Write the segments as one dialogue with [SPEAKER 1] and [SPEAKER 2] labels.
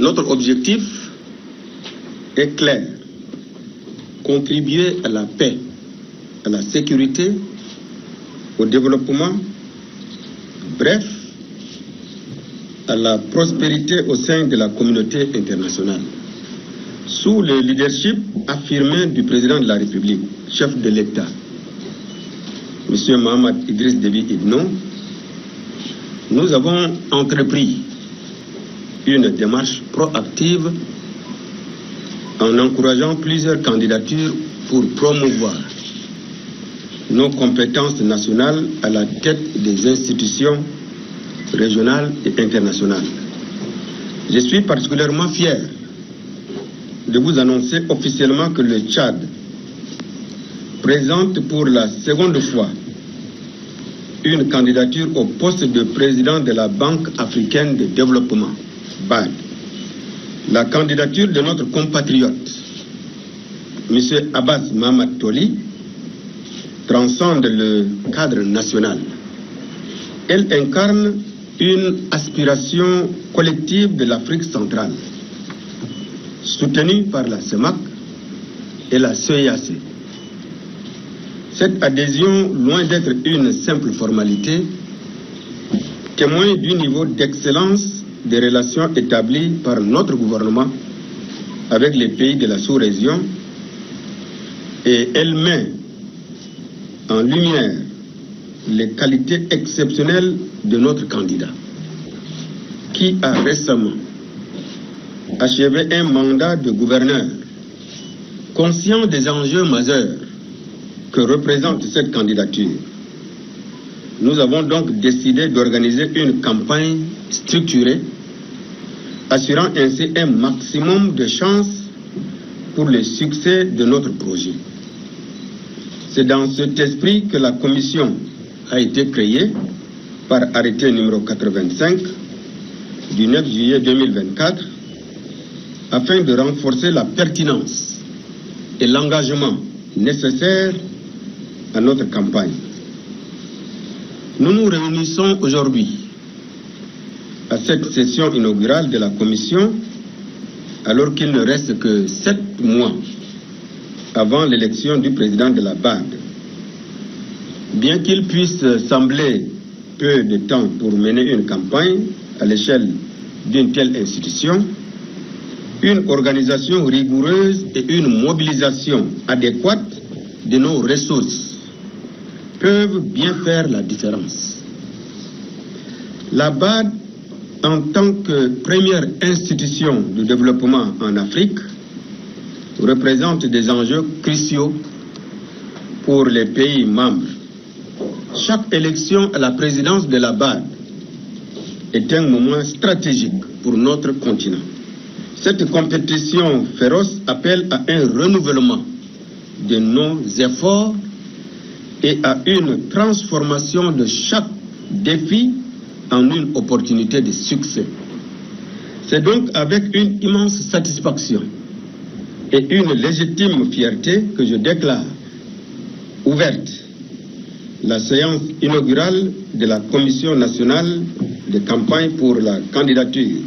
[SPEAKER 1] Notre objectif est clair: contribuer à la paix, à la sécurité, au développement, bref, à la prospérité au sein de la communauté internationale. Sous le leadership affirmé du président de la République, chef de l'État, M. Mohamed Idriss Déby Itno, nous avons entrepris une démarche proactive en encourageant plusieurs candidatures pour promouvoir nos compétences nationales à la tête des institutions régionales et internationales. Je suis particulièrement fier de vous annoncer officiellement que le Tchad présente pour la seconde fois une candidature au poste de président de la Banque africaine de développement, BAD. La candidature de notre compatriote, M. Abbas Mohamed Toli, transcende le cadre national. Elle incarne une aspiration collective de l'Afrique centrale, soutenue par la CEMAC et la CEEAC. Cette adhésion, loin d'être une simple formalité, témoigne du niveau d'excellence des relations établies par notre gouvernement avec les pays de la sous-région, et elle met en lumière les qualités exceptionnelles de notre candidat, qui a récemment achevé un mandat de gouverneur. Conscient des enjeux majeurs que représente cette candidature, nous avons donc décidé d'organiser une campagne structurée, assurant ainsi un maximum de chances pour le succès de notre projet. C'est dans cet esprit que la commission a été créée par arrêté numéro 85 du 9 juillet 2024 afin de renforcer la pertinence et l'engagement nécessaires à notre campagne. Nous nous réunissons aujourd'hui à cette session inaugurale de la commission alors qu'il ne reste que 7 mois avant l'élection du président de la BAD. Bien qu'il puisse sembler peu de temps pour mener une campagne à l'échelle d'une telle institution, une organisation rigoureuse et une mobilisation adéquate de nos ressources peuvent bien faire la différence. La BAD, en tant que première institution de développement en Afrique, représente des enjeux cruciaux pour les pays membres. Chaque élection à la présidence de la BAD est un moment stratégique pour notre continent. Cette compétition féroce appelle à un renouvellement de nos efforts et à une transformation de chaque défi en une opportunité de succès. C'est donc avec une immense satisfaction et une légitime fierté que je déclare ouverte la séance inaugurale de la Commission nationale de campagne pour la candidature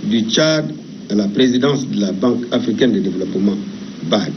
[SPEAKER 1] du Tchad à la présidence de la Banque africaine de développement, BAD.